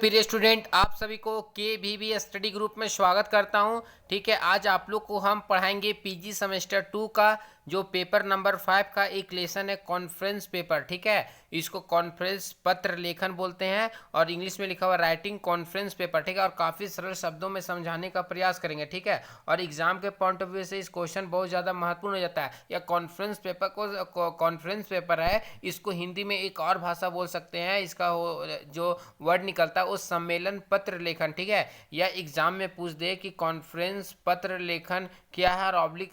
प्रिय स्टूडेंट, आप सभी को के स्टडी ग्रुप में स्वागत करता हूं। ठीक है, आज आप लोग को हम पढ़ाएंगे पीजी सेमेस्टर 2 का जो पेपर नंबर 5 का एक लेसन है, कॉन्फ्रेंस पेपर। ठीक है, इसको कॉन्फ्रेंस पत्र लेखन बोलते हैं और इंग्लिश में लिखा हुआ राइटिंग कॉन्फ्रेंस पेपर। ठीक है, और काफ़ी सरल शब्दों में समझाने का प्रयास करेंगे। ठीक है, और एग्जाम के पॉइंट ऑफ व्यू से इस क्वेश्चन बहुत ज़्यादा महत्वपूर्ण हो जाता है। यह कॉन्फ्रेंस पेपर कॉन्फ्रेंस पेपर है, इसको हिंदी में एक और भाषा बोल सकते हैं। इसका जो वर्ड निकलता है वो सम्मेलन पत्र लेखन। ठीक है, या एग्जाम में पूछ दे कि कॉन्फ्रेंस पत्र लेखन क्या है और ऑब्लिक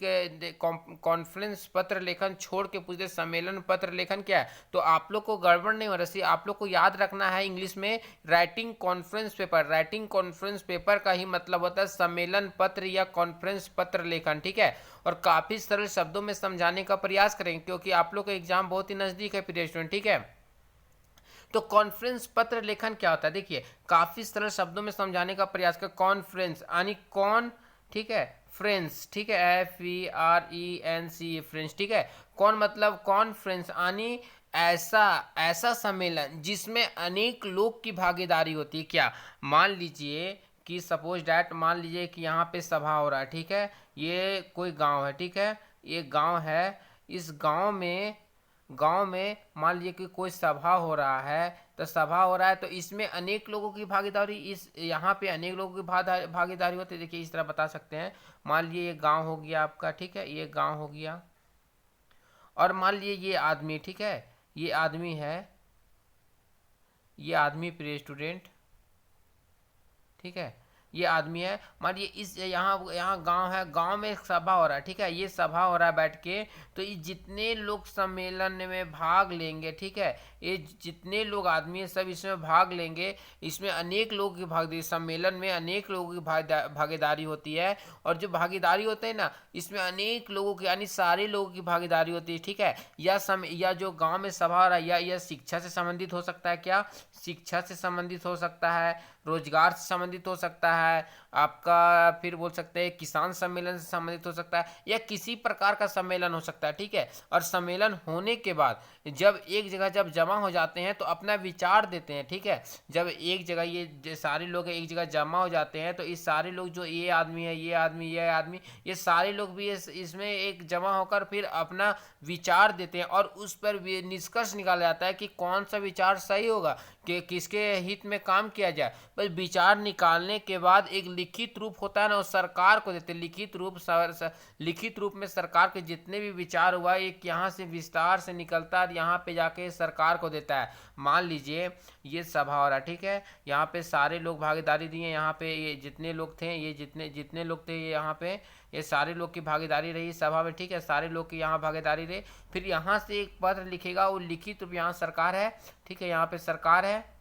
कॉन्फ्रेंस पत्र लेखन छोड़ के पूछ दे सम्मेलन पत्र लेखन क्या है, तो आप लोग को गड़बड़ नहीं हो रही। आप लोग को याद रखना है इंग्लिश में writing conference paper. Writing conference paper का ही मतलब होता है सम्मेलन पत्र या कॉन्फ्रेंस पत्र लेखन। ठीक है, और काफी सरल शब्दों में समझाने का प्रयास करेंगे क्योंकि आप लोग का एग्जाम बहुत ही नजदीक है प्रिय स्टूडेंट। ठीक है, तो कॉन्फ्रेंस पत्र लेखन क्या होता है, देखिए काफी सरल शब्दों में समझाने का प्रयास कर। कॉन्फ्रेंस यानी कौन, ठीक है, फ्रेंड्स, ठीक है, FRENC फ्रेंड्स। ठीक है, कौन मतलब कॉन्फ्रेंस यानी ऐसा ऐसा सम्मेलन जिसमें अनेक लोग की भागीदारी होती है। क्या, मान लीजिए कि सपोज डैट, मान लीजिए कि यहाँ पे सभा हो रहा है। ठीक है, ये कोई गांव है। ठीक है, ये गांव है। इस गांव में मान लीजिए कि कोई सभा हो रहा है, तो सभा हो रहा है तो इसमें अनेक लोगों की भागीदारी, इस यहाँ पे अनेक लोगों की भागीदारी होती है। देखिए इस तरह बता सकते हैं, मान लीजिए ये गांव हो गया आपका। ठीक है, ये गांव हो गया और मान लीजिए ये आदमी, ठीक है, ये आदमी है, ये आदमी प्रिय स्टूडेंट। ठीक है, ये आदमी है। मान लीजिए इस यहाँ यहाँ गांव है, गांव में एक सभा हो रहा है। ठीक है, ये सभा हो रहा है बैठ के, तो ये जितने लोग सम्मेलन में भाग लेंगे, ठीक है, ये जितने लोग आदमी है सब इसमें भाग लेंगे। इसमें अनेक लोगों की भागीदारी, सम्मेलन में अनेक लोगों की भागीदारी होती है। और जो भागीदारी होते हैं ना, इसमें अनेक लोगों की यानी सारे लोगों की भागीदारी होती है। ठीक है, या जो गांव में सभा हो रहा है, या यह शिक्षा से संबंधित हो सकता है। क्या, शिक्षा से संबंधित हो सकता है, रोजगार से संबंधित हो सकता है आपका, फिर बोल सकते हैं किसान सम्मेलन से संबंधित हो सकता है, या किसी प्रकार का सम्मेलन हो सकता है। ठीक है, और सम्मेलन होने के बाद जब एक जगह जब जमा हो जाते हैं तो अपना विचार देते हैं। ठीक है, जब एक जगह ये सारे लोग एक जगह जमा हो जाते हैं तो इस सारे लोग, जो ये आदमी है, ये आदमी, ये आदमी, ये सारे लोग भी इसमें एक जमा होकर फिर अपना विचार देते हैं और उस पर निष्कर्ष निकाला जाता है कि कौन सा विचार सही होगा, कि किसके हित में काम किया जाए। बस विचार निकालने के बाद एक लिखित रूप होता है ना, वो सरकार को देते हैं। लिखित रूप में सरकार के जितने भी विचार हुआ एक यहाँ से विस्तार से निकलता है, यहाँ पे जाके सरकार को देता है। मान लीजिए ये सभा हो रहा है। ठीक है, यहाँ पे सारे लोग भागीदारी दिए, यहाँ पे ये जितने लोग थे, ये जितने जितने लोग थे, ये यहाँ पे ये सारे लोग की भागीदारी रही सभा में। ठीक है, सारे लोग की यहाँ भागीदारी रही। फिर यहाँ से एक पत्र लिखेगा, वो लिखित रूप, यहाँ सरकार है। ठीक है, यहाँ पे सरकार है,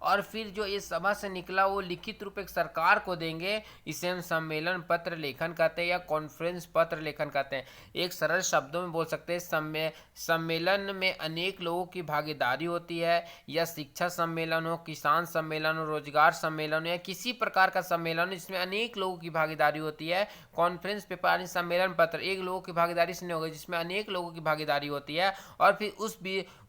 और फिर जो इस सभा से निकला वो लिखित रूप एक सरकार को देंगे। इसे हम सम्मेलन पत्र लेखन कहते हैं या कॉन्फ्रेंस पत्र लेखन कहते हैं। एक सरल शब्दों में बोल सकते हैं सम्मेलन में अनेक लोगों की भागीदारी होती है, या शिक्षा सम्मेलन हो, किसान सम्मेलन हो, रोजगार सम्मेलन हो, या किसी प्रकार का सम्मेलन जिसमें अनेक लोगों की भागीदारी होती है। कॉन्फ्रेंस पेपर यानी सम्मेलन पत्र एक लोगों की भागीदारी से नहीं होगा, जिसमें अनेक लोगों की भागीदारी होती है। और फिर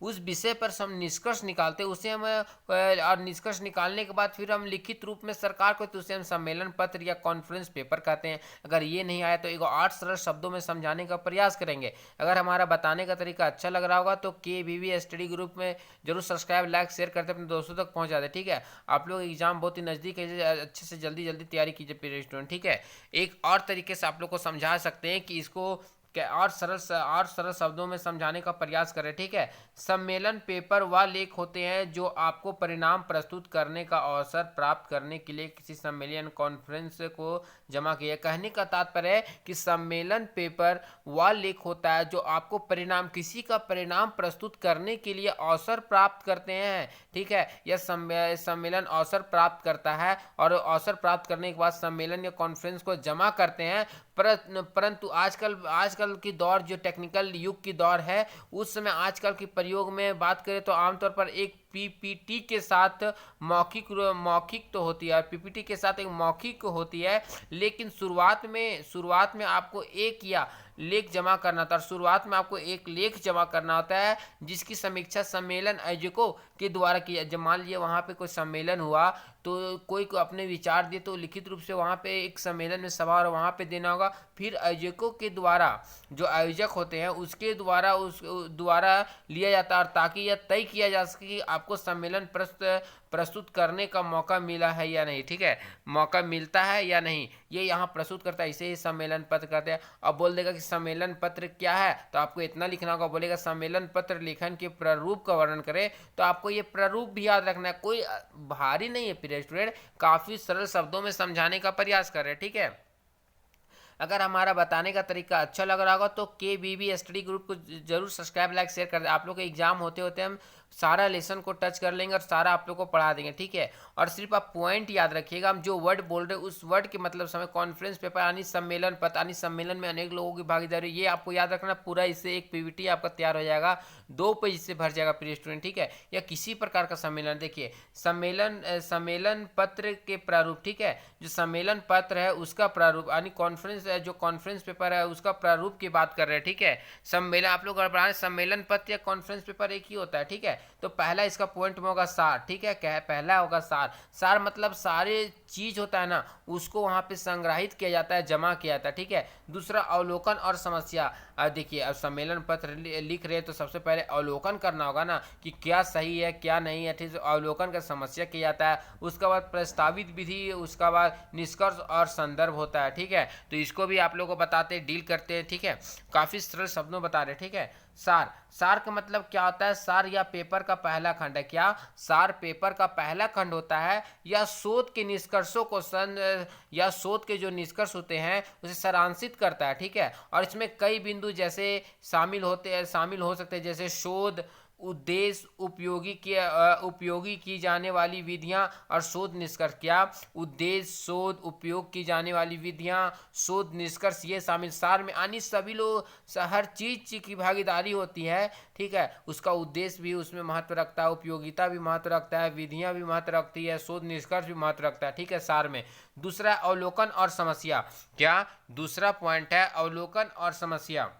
उस विषय पर हम निष्कर्ष निकालते हैं, उसे हम और निष्कर्ष निकालने के बाद फिर हम लिखित रूप में सरकार को, तो उसे हम सम्मेलन पत्र या कॉन्फ्रेंस पेपर कहते हैं। अगर ये नहीं आया तो एक 8 सरल शब्दों में समझाने का प्रयास करेंगे। अगर हमारा बताने का तरीका अच्छा लग रहा होगा तो के स्टडी ग्रुप में जरूर सब्सक्राइब, लाइक, शेयर करते अपने दोस्तों तक पहुंचा दे। ठीक है, आप लोग एग्जाम बहुत ही नजदीक है, अच्छे से जल्दी जल्दी तैयारी कीजिए प्रिय स्टूडेंट। ठीक है, एक और तरीके से आप लोग को समझा सकते हैं कि इसको और सरल शब्दों में समझाने का प्रयास करें। ठीक है, सम्मेलन पेपर व लेख होते हैं जो आपको परिणाम प्रस्तुत करने का अवसर प्राप्त करने के लिए किसी सम्मेलन कॉन्फ्रेंस को जमा किया। कहने का तात्पर्य है कि सम्मेलन पेपर व लेख होता है जो आपको परिणाम, किसी का परिणाम प्रस्तुत करने के लिए अवसर प्राप्त करते हैं। ठीक है, यह सम्मेलन अवसर प्राप्त करता है और अवसर प्राप्त करने के बाद सम्मेलन या कॉन्फ्रेंस को जमा करते हैं। परंतु आजकल की दौर जो टेक्निकल युग की दौर है, उस समय आजकल के प्रयोग में बात करें तो आमतौर पर एक पीपीटी के साथ मौखिक तो होती है, और पीपीटी के साथ एक मौखिक होती है, लेकिन शुरुआत में आपको एक या लेख जमा करना था, और शुरुआत में आपको एक लेख जमा करना होता है जिसकी समीक्षा सम्मेलन आयोजकों के द्वारा की। जब मान लीजिए वहाँ पे कोई सम्मेलन हुआ तो कोई को अपने विचार दिए तो लिखित रूप से वहाँ पे एक सम्मेलन में सभा और वहाँ पे देना होगा, फिर आयोजकों के द्वारा, जो आयोजक होते हैं उसके द्वारा उस द्वारा लिया जाता है, और ताकि यह तय किया जा सके कि आपको सम्मेलन प्रस्तुत करने का मौका मिला है या नहीं। ठीक है, मौका मिलता है या नहीं, ये यहाँ प्रस्तुत करता है, इसे ही सम्मेलन पत्र कहते हैं। अब बोल देगा कि सम्मेलन पत्र क्या है, तो आपको इतना लिखना होगा। बोलेगा सम्मेलन पत्र लेखन के प्रारूप का वर्णन करें, तो आपको ये प्रारूप भी याद रखना है। कोई भारी नहीं है प्रिय स्टूडेंट, काफी सरल शब्दों में समझाने का प्रयास कर रहे हैं। ठीक है, अगर हमारा बताने का तरीका अच्छा लग रहा होगा तो KBB स्टडी ग्रुप को जरूर सब्सक्राइब, लाइक, शेयर कर दें। आप लोग के एग्जाम होते होते हम सारा लेसन को टच कर लेंगे और सारा आप लोग को पढ़ा देंगे। ठीक है, और सिर्फ आप पॉइंट याद रखिएगा, हम जो वर्ड बोल रहे हैं उस वर्ड के मतलब समय कॉन्फ्रेंस पेपर यानी सम्मेलन पत्र, यानी सम्मेलन में अनेक लोगों की भागीदारी, ये आपको याद रखना पूरा। इससे एक पीपीटी आपका तैयार हो जाएगा, 2 पेज से भर जाएगा प्रिय स्टूडेंट। ठीक है, या किसी प्रकार का सम्मेलन, देखिए सम्मेलन पत्र के प्रारूप। ठीक है, जो सम्मेलन पत्र है उसका प्रारूप यानी कॉन्फ्रेंस, जो कॉन्फ्रेंस पेपर है उसका प्रारूप की बात कर रहे हैं। ठीक है, सम्मेलन आप लोग गड़बड़ाएं, सम्मेलन पत्र या कॉन्फ्रेंस पेपर एक ही होता है। ठीक है, तो पहला इसका पॉइंट में होगा सार। ठीक है, क्या है, पहला होगा सार। सार मतलब सारे चीज होता है ना, उसको वहां पे संग्रहित किया जाता है, जमा किया जाता है। ठीक है, दूसरा अवलोकन और समस्या। देखिए, अब सम्मेलन पत्र लिख रहे हैं तो सबसे पहले अवलोकन करना होगा ना कि क्या सही है क्या नहीं है। ठीक है, अवलोकन का समस्या किया जाता है, उसके बाद प्रस्तावित विधि, उसके बाद निष्कर्ष और संदर्भ होता है। ठीक है, तो इसको भी आप लोगों को बताते डील करते हैं। ठीक है, काफी सरल शब्दों बता रहे। ठीक है, सार, सार का मतलब क्या होता है, सार या पेपर का पहला खंड है। क्या, सार पेपर का पहला खंड होता है, या शोध के निष्कर्षों को या शोध के जो निष्कर्ष होते हैं उसे सारांशित करता है। ठीक है, और इसमें कई बिंदु जैसे शामिल हो सकते हैं, जैसे शोध उद्देश्य, उपयोगी की जाने वाली विधियां और शोध निष्कर्ष। क्या, उद्देश्य, शोध, उपयोग की जाने वाली विधियां, शोध निष्कर्ष, ये शामिल। सार में यानी सभी लोग, हर चीज की भागीदारी होती है। ठीक है, उसका उद्देश्य भी उसमें महत्व रखता है, उपयोगिता भी महत्व रखता है, विधियां भी महत्व रखती है, शोध निष्कर्ष भी महत्व रखता है। ठीक है, सार में। दूसरा अवलोकन और समस्या। क्या, दूसरा पॉइंट है अवलोकन और समस्या।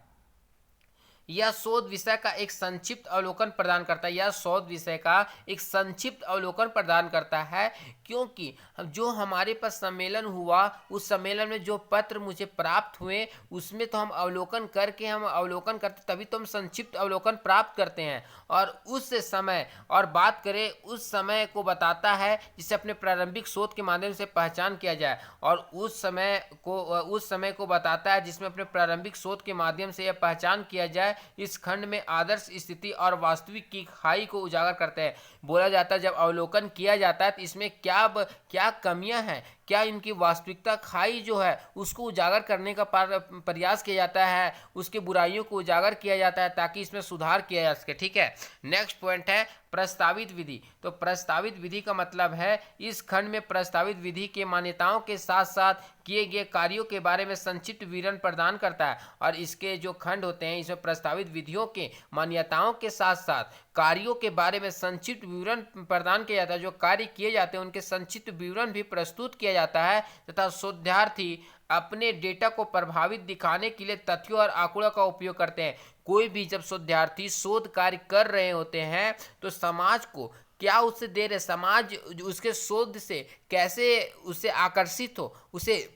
यह शोध विषय का एक संक्षिप्त अवलोकन प्रदान करता है, यह शोध विषय का एक संक्षिप्त अवलोकन प्रदान करता है, क्योंकि जो हमारे पास सम्मेलन हुआ उस सम्मेलन में जो पत्र मुझे प्राप्त हुए उसमें तो हम अवलोकन करते तभी तो हम संक्षिप्त अवलोकन प्राप्त करते हैं। और उस समय, और बात करें उस समय को बताता है जिसे अपने प्रारंभिक शोध के माध्यम से पहचान किया जाए, और उस समय को बताता है जिसमें अपने प्रारंभिक शोध के माध्यम से यह पहचान किया जाए। इस खंड में आदर्श स्थिति और वास्तविक की खाई को उजागर करते हैं। बोला जाता है जब अवलोकन किया जाता है तो इसमें क्या कमियां हैं, क्या इनकी वास्तविकता खाई जो है उसको उजागर करने का प्रयास किया जाता है, उसके बुराइयों को उजागर किया जाता है ताकि इसमें सुधार किया जा सके। ठीक है, नेक्स्ट पॉइंट है प्रस्तावित विधि। तो प्रस्तावित विधि का मतलब है इस खंड में प्रस्तावित विधि के मान्यताओं के साथ साथ किए गए कार्यों के बारे में संक्षिप्त विवरण प्रदान करता है। और इसके जो खंड होते हैं इसमें प्रस्तावित विधियों के मान्यताओं के साथ साथ कार्यों के बारे में संक्षिप्त विवरण प्रदान किया जाता है, जो कार्य किए जाते हैं उनके संक्षिप्त विवरण भी प्रस्तुत किया जाता है, तथा शोधार्थी अपने डेटा को प्रभावित दिखाने के लिए तथ्यों और आंकड़ों का उपयोग करते हैं। कोई भी जब शोधार्थी शोध कार्य कर रहे होते हैं तो समाज को क्या उससे दे रहे, समाज उसके शोध से कैसे उससे आकर्षित हो, उसे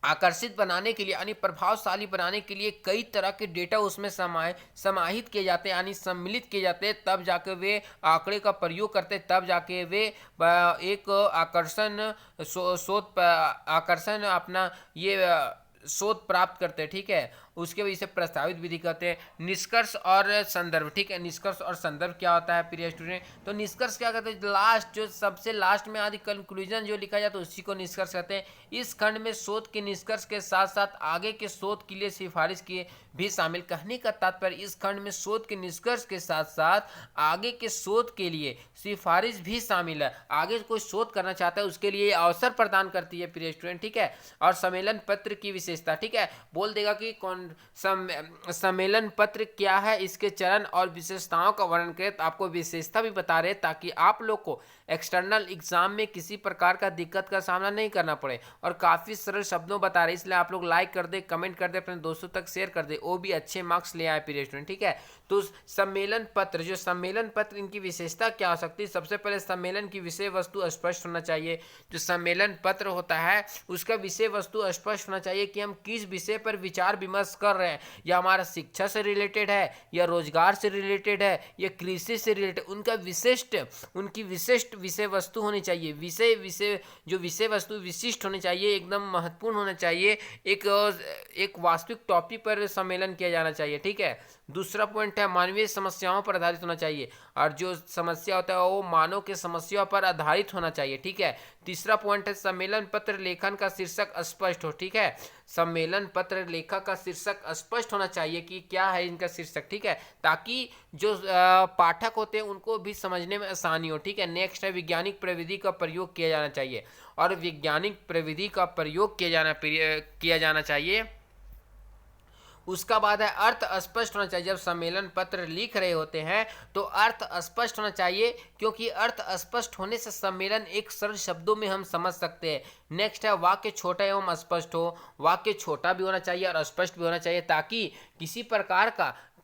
आकर्षित बनाने के लिए यानी प्रभावशाली बनाने के लिए कई तरह के डेटा उसमें समाहित किए जाते हैं यानी सम्मिलित किए जाते हैं, तब जाके वे आंकड़े का प्रयोग करते हैं, तब जाके वे एक आकर्षण अपना ये शोध प्राप्त करते हैं। ठीक है, उसके वजह से प्रस्तावित विधि कहते हैं। निष्कर्ष और संदर्भ। ठीक है, निष्कर्ष और संदर्भ क्या होता है प्रिय स्टूडेंट, तो निष्कर्ष क्या कहते हैं, लास्ट जो सबसे लास्ट में आदि कंक्लूजन जो लिखा जाता है उसी को निष्कर्ष कहते हैं। इस खंड में शोध के निष्कर्ष के साथ साथ आगे के शोध के लिए सिफारिश किए भी शामिल। कहने का तात्पर्य इस खंड में शोध के निष्कर्ष के साथ साथ आगे के शोध के लिए सिफारिश भी शामिल है। आगे कोई शोध करना चाहता है उसके लिए अवसर प्रदान करती है प्रिय स्टूडेंट। ठीक है, और सम्मेलन पत्र की विशेषता। ठीक है, बोल देगा कि कौन सम्मेलन पत्र क्या है, इसके चरण और विशेषताओं का वर्णन करें तो आपको विशेषता भी बता रहे ताकि आप लोग को एक्सटर्नल एग्जाम में किसी प्रकार का दिक्कत का सामना नहीं करना पड़े, और काफ़ी सरल शब्दों बता रहे, इसलिए आप लोग लाइक कर दे, कमेंट कर दे, अपने दोस्तों तक शेयर कर दे, वो भी अच्छे मार्क्स ले आए प्रिय स्टूडेंट। ठीक है, तो सम्मेलन पत्र, जो सम्मेलन पत्र इनकी विशेषता क्या हो सकती है, सबसे पहले सम्मेलन की विषय वस्तु स्पष्ट होना चाहिए। जो सम्मेलन पत्र होता है उसका विषय वस्तु स्पष्ट होना चाहिए कि हम किस विषय पर विचार विमर्श कर रहे हैं, या हमारा शिक्षा से रिलेटेड है, या रोजगार से रिलेटेड है, या कृषि से रिलेटेड, उनकी विशिष्ट विषय वस्तु होनी चाहिए। जो विषय वस्तु विशिष्ट होनी चाहिए, एकदम महत्वपूर्ण होना चाहिए, एक वास्तविक टॉपिक पर सम्मेलन किया जाना चाहिए। ठीक है, दूसरा पॉइंट है मानवीय समस्याओं पर आधारित होना चाहिए, और जो समस्या होता है वो मानव के समस्याओं पर आधारित होना चाहिए। ठीक है, तीसरा पॉइंट है सम्मेलन पत्र लेखन का शीर्षक स्पष्ट हो। ठीक है, सम्मेलन पत्र लेखक का शीर्षक स्पष्ट होना चाहिए कि क्या है इनका शीर्षक। ठीक है, ताकि जो पाठक होते हैं उनको भी समझने में आसानी हो। ठीक है, नेक्स्ट है वैज्ञानिक प्रविधि का प्रयोग किया जाना चाहिए, और वैज्ञानिक प्रविधि का प्रयोग किया जाना चाहिए। उसका बाद है अर्थ स्पष्ट होना चाहिए। जब सम्मेलन पत्र लिख रहे होते हैं तो अर्थ स्पष्ट होना चाहिए, क्योंकि अर्थ स्पष्ट होने से सम्मेलन एक सरल शब्दों में हम समझ सकते हैं। नेक्स्ट है वाक्य छोटा एवं स्पष्ट हो। वाक्य छोटा भी होना चाहिए और स्पष्ट भी होना चाहिए, ताकि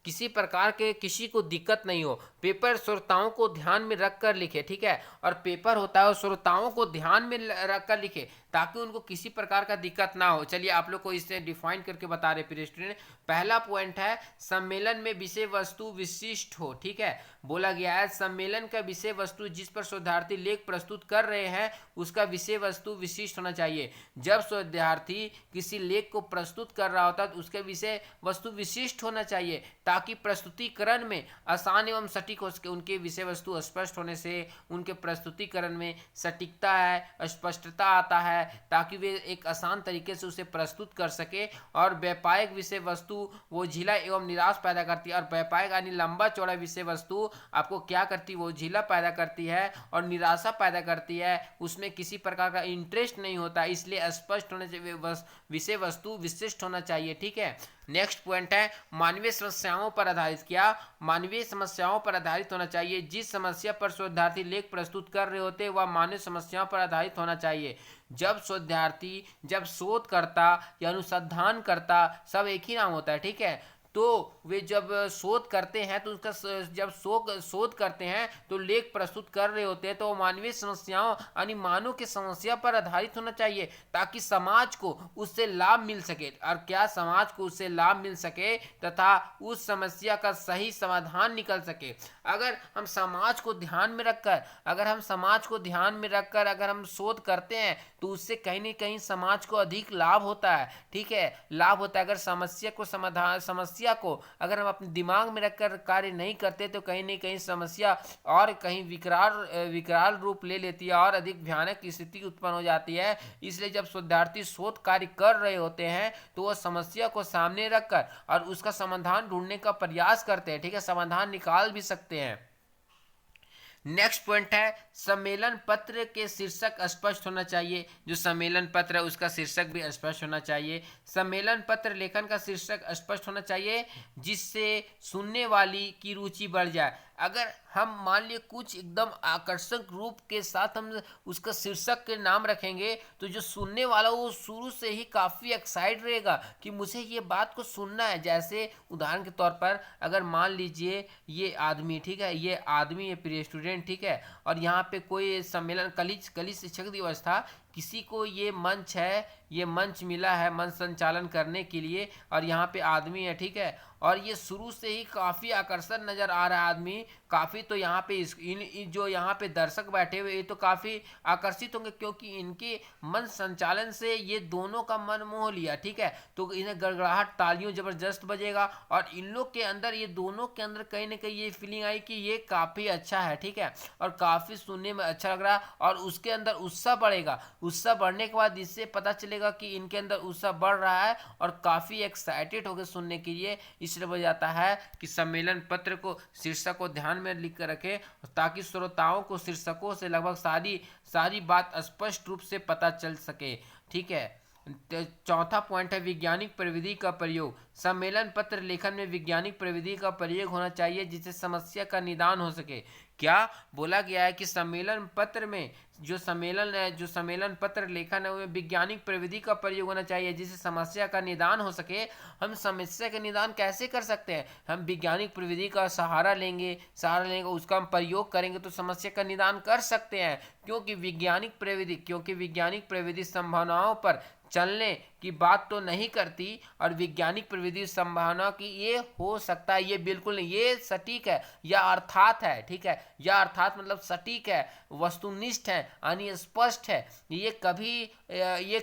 किसी को दिक्कत नहीं हो। पेपर श्रोताओं को ध्यान में रखकर लिखे। ठीक है, और पेपर होता है श्रोताओं को ध्यान में रखकर लिखे ताकि उनको किसी प्रकार का दिक्कत ना हो। चलिए आप लोग को इसे डिफाइन करके बता रहे प्रिय स्टूडेंट। पहला पॉइंट है सम्मेलन में विषय वस्तु विशिष्ट हो। ठीक है, बोला गया है सम्मेलन का विषय वस्तु जिस पर शोधार्थी लेख प्रस्तुत कर रहे हैं उसका विषय वस्तु विशिष्ट होना चाहिए। जब शोधार्थी किसी लेख को प्रस्तुत कर रहा होता है तो उसके विषय वस्तु विशिष्ट होना चाहिए, ताकि प्रस्तुतिकरण में आसान एवं सटीक हो सके। उनके विषय वस्तु स्पष्ट होने से उनके प्रस्तुतिकरण में सटीकता है, स्पष्टता आता है, ताकि वे एक आसान तरीके से उसे प्रस्तुत कर सके। और व्यापक विषय वस्तु वो झीला एवं निराश पैदा करती है, और व्यापक यानी लंबा चौड़ा विषय वस्तु आपको क्या करती है, वो झीला पैदा करती है और निराशा पैदा करती है, उसमें किसी प्रकार का इंटरेस्ट नहीं होता, इसलिए स्पष्ट होने से विषय वस्तु विशिष्ट होना चाहिए। ठीक है, नेक्स्ट पॉइंट है मानवीय समस्याओं पर आधारित। क्या मानवीय समस्याओं पर आधारित होना चाहिए। जिस समस्या पर शोधार्थी लेख प्रस्तुत कर रहे होते हैं वह मानवीय समस्याओं पर आधारित होना चाहिए। जब शोधकर्ता या अनुसंधान करता, सब एक ही नाम होता है। ठीक है, तो वे जब शोध करते हैं तो शोध करते हैं तो लेख प्रस्तुत कर रहे होते हैं तो मानवीय समस्याओं यानी मानव की समस्या पर आधारित होना चाहिए, ताकि समाज को उससे लाभ मिल सके। और क्या समाज को उससे लाभ मिल सके तथा उस समस्या का सही समाधान निकल सके। अगर हम समाज को ध्यान में रखकर अगर हम शोध करते हैं तो उससे कहीं ना कहीं समाज को अधिक लाभ होता है। ठीक है, लाभ होता है। अगर समस्या को अगर हम अपने दिमाग में रखकर कार्य नहीं करते तो कहीं ना कहीं समस्या और कहीं विकराल रूप ले लेती है और अधिक भयानक स्थिति उत्पन्न हो जाती है। इसलिए जब शोधार्थी शोध कार्य कर रहे होते हैं तो वह समस्या को सामने रखकर और उसका समाधान ढूंढने का प्रयास करते हैं। ठीक है, समाधान निकाल भी सकते हैं। नेक्स्ट पॉइंट है सम्मेलन पत्र के शीर्षक स्पष्ट होना चाहिए। जो सम्मेलन पत्र है उसका शीर्षक भी स्पष्ट होना चाहिए। सम्मेलन पत्र लेखन का शीर्षक स्पष्ट होना चाहिए जिससे सुनने वाली की रुचि बढ़ जाए। अगर हम मान लिए कुछ एकदम आकर्षक रूप के साथ हम उसका शीर्षक के नाम रखेंगे तो जो सुनने वाला वो शुरू से ही काफ़ी एक्साइट रहेगा कि मुझे ये बात को सुनना है। जैसे उदाहरण के तौर पर अगर मान लीजिए ये आदमी, ठीक है, ये आदमी है प्रिय स्टूडेंट, ठीक है, और यहाँ पे कोई सम्मेलन कली शिक्षक दिवस था, किसी को ये मंच मिला है मंच संचालन करने के लिए, और यहाँ पे आदमी है, ठीक है, और ये शुरू से ही काफ़ी आकर्षण नज़र आ रहा है आदमी काफ़ी। तो यहाँ पे जो यहाँ पे दर्शक बैठे हुए ये तो काफ़ी आकर्षित होंगे क्योंकि इनके मंच संचालन से ये दोनों का मन मोह लिया। ठीक है, तो इन्हें गड़गड़ाहट तालियों ज़बरदस्त बजेगा और इन लोग के अंदर, ये दोनों के अंदर कहीं ना कहीं ये फीलिंग आई कि ये काफ़ी अच्छा है। ठीक है, और काफ़ी सुनने में अच्छा लग रहा है और उसके अंदर उत्साह बढ़ेगा। उत्साह बढ़ने के बाद इससे पता चलेगा कि इनके अंदर उत्साह बढ़ रहा है और काफ़ी एक्साइटेड होकर सुनने के लिए। इसलिए हो जाता है कि सम्मेलन पत्र को शीर्षक को ध्यान में लिख कर रखें ताकि श्रोताओं को शीर्षकों से लगभग सारी बात स्पष्ट रूप से पता चल सके। ठीक है, चौथा पॉइंट है वैज्ञानिक प्रविधि का प्रयोग। सम्मेलन पत्र लेखन में वैज्ञानिक प्रविधि का प्रयोग होना चाहिए जिससे समस्या का निदान हो सके। क्या बोला गया है कि सम्मेलन पत्र में जो सम्मेलन पत्र लेखन है उसमें वैज्ञानिक प्रविधि का प्रयोग होना चाहिए जिससे समस्या का निदान हो सके। हम समस्या का निदान कैसे कर सकते हैं? हम वैज्ञानिक प्रविधि का सहारा लेंगे उसका हम प्रयोग करेंगे तो समस्या का निदान कर सकते हैं। क्योंकि वैज्ञानिक प्रविधि संभावनाओं पर चलने की बात तो नहीं करती और वैज्ञानिक प्रविधि संभावना की ये हो सकता है, ये बिल्कुल नहीं, ये सटीक है या अर्थात है। ठीक है, या अर्थात मतलब सटीक है, वस्तुनिष्ठ है, यानी स्पष्ट है। ये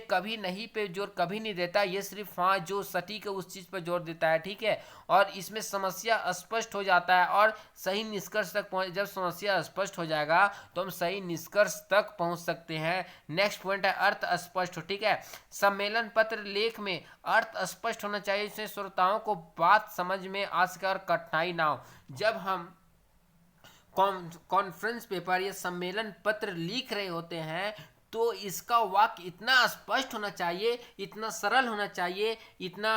कभी नहीं पे जोर कभी नहीं देता, ये सिर्फ हाँ जो सटीक है उस चीज पर जोर देता है। ठीक है, और इसमें समस्या स्पष्ट हो जाता है और सही निष्कर्ष तक पहुंच, जब समस्या स्पष्ट हो जाएगा तो हम सही निष्कर्ष तक पहुंच सकते हैं। नेक्स्ट पॉइंट है अर्थ स्पष्ट हो। ठीक है, सम्मेलन पत्र लेख में अर्थ स्पष्ट होना चाहिए जिससे श्रोताओं को बात समझ में आ सके और कठिनाई ना हो। जब हम कॉन्फ्रेंस पेपर या सम्मेलन पत्र लिख रहे होते हैं तो इसका वाक्य इतना स्पष्ट होना चाहिए, इतना सरल होना चाहिए, इतना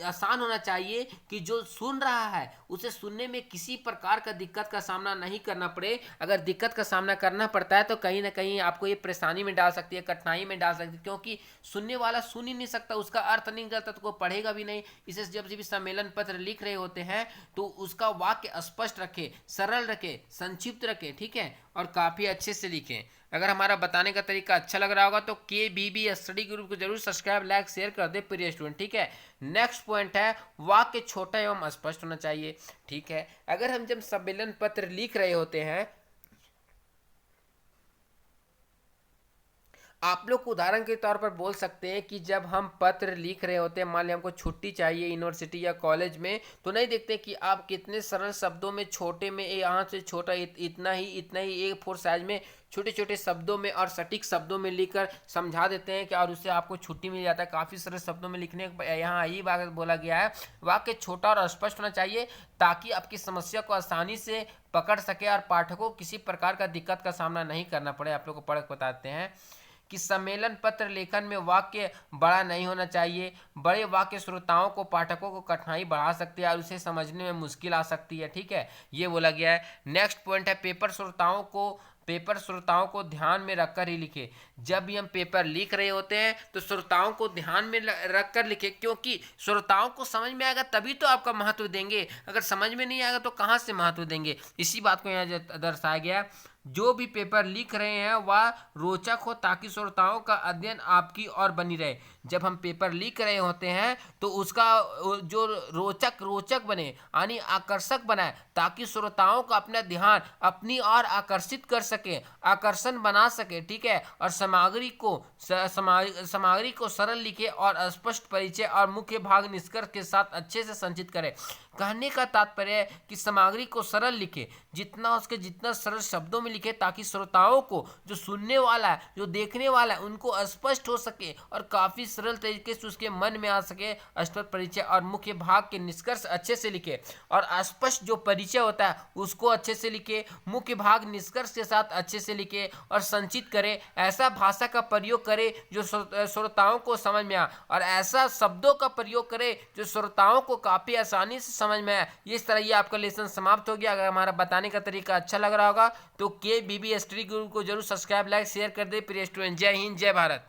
आसान होना चाहिए कि जो सुन रहा है उसे सुनने में किसी प्रकार का दिक्कत का सामना नहीं करना पड़े। अगर दिक्कत का सामना करना पड़ता है तो कहीं ना कहीं आपको ये परेशानी में डाल सकती है, कठिनाई में डाल सकती है, क्योंकि सुनने वाला सुन ही नहीं सकता, उसका अर्थ नहीं निकलता तो कोई पढ़ेगा भी नहीं। इसे जब भी सम्मेलन पत्र लिख रहे होते हैं तो उसका वाक्य स्पष्ट रखे, सरल रखे, संक्षिप्त रखे। ठीक है, और काफ़ी अच्छे से लिखें। अगर हमारा बताने का तरीका अच्छा लग रहा होगा तो KBB स्टडी ग्रुप को जरूर सब्सक्राइब लाइक शेयर कर दे प्रिय स्टूडेंट। ठीक है, नेक्स्ट पॉइंट है वाक्य छोटा एवं स्पष्ट होना चाहिए। ठीक है, अगर हम जब सम्मेलन पत्र लिख रहे होते हैं, आप लोग उदाहरण के तौर पर बोल सकते हैं कि जब हम पत्र लिख रहे होते हैं, मान लिया हमको छुट्टी चाहिए यूनिवर्सिटी या कॉलेज में, तो नहीं देखते कि आप कितने सरल शब्दों में छोटे में यहाँ से छोटा इतना ही A4 साइज में छोटे छोटे शब्दों में और सटीक शब्दों में लिखकर समझा देते हैं कि और उससे आपको छुट्टी मिल जाता है। काफ़ी सरल शब्दों में लिखने यहाँ यही बात बोला गया है, वाक्य छोटा और स्पष्ट होना चाहिए ताकि आपकी समस्या को आसानी से पकड़ सके और पाठकों को किसी प्रकार का दिक्कत का सामना नहीं करना पड़े। आप लोग को पढ़ बताते हैं कि सम्मेलन पत्र लेखन में वाक्य बड़ा नहीं होना चाहिए। बड़े वाक्य श्रोताओं को पाठकों को कठिनाई बढ़ा सकते हैं और उसे समझने में मुश्किल आ सकती है। ठीक है, ये बोला गया है। नेक्स्ट पॉइंट है पेपर श्रोताओं को ध्यान में रखकर ही लिखे। जब भी हम पेपर लिख रहे होते हैं तो श्रोताओं को ध्यान में रखकर लिखे, क्योंकि श्रोताओं को समझ में आएगा तभी तो आपका महत्व देंगे, अगर समझ में नहीं आएगा तो कहाँ से महत्व देंगे। इसी बात को यहाँ दर्शाया गया। जो भी पेपर लिख रहे हैं वह रोचक हो ताकि श्रोताओं का अध्ययन आपकी ओर बनी रहे। जब हम पेपर लिख रहे होते हैं तो उसका जो रोचक बने यानी आकर्षक बनाए ताकि श्रोताओं का अपना ध्यान अपनी ओर आकर्षित कर सके, आकर्षण बना सके। ठीक है, और सामग्री को सरल लिखे और स्पष्ट परिचय और मुख्य भाग निष्कर्ष के साथ अच्छे से संचित करे। कहने का तात्पर्य है कि सामग्री को सरल लिखे, जितना सरल शब्दों में लिखे ताकि श्रोताओं को, जो सुनने वाला है, जो देखने वाला है, उनको स्पष्ट हो सके और काफी सरल तरीके से उसके मन में आ सके। स्पष्ट परिचय और मुख्य भाग के निष्कर्ष अच्छे से लिखे और स्पष्ट जो परिचय होता है उसको अच्छे से लिखे, मुख्य भाग निष्कर्ष के साथ अच्छे से लिखे और संचित करे। ऐसा भाषा का प्रयोग करे जो श्रोताओं को समझ में आए और ऐसा शब्दों का प्रयोग करे जो श्रोताओं को काफी आसानी से समझ में आए। इस तरह ये आपका लेसन समाप्त हो गया। अगर हमारा बताने का तरीका अच्छा लग रहा होगा तो KBB स्टडी ग्रुप को जरूर सब्सक्राइब लाइक शेयर कर दे प्रिय स्टूडेंट। जय हिंद, जय भारत।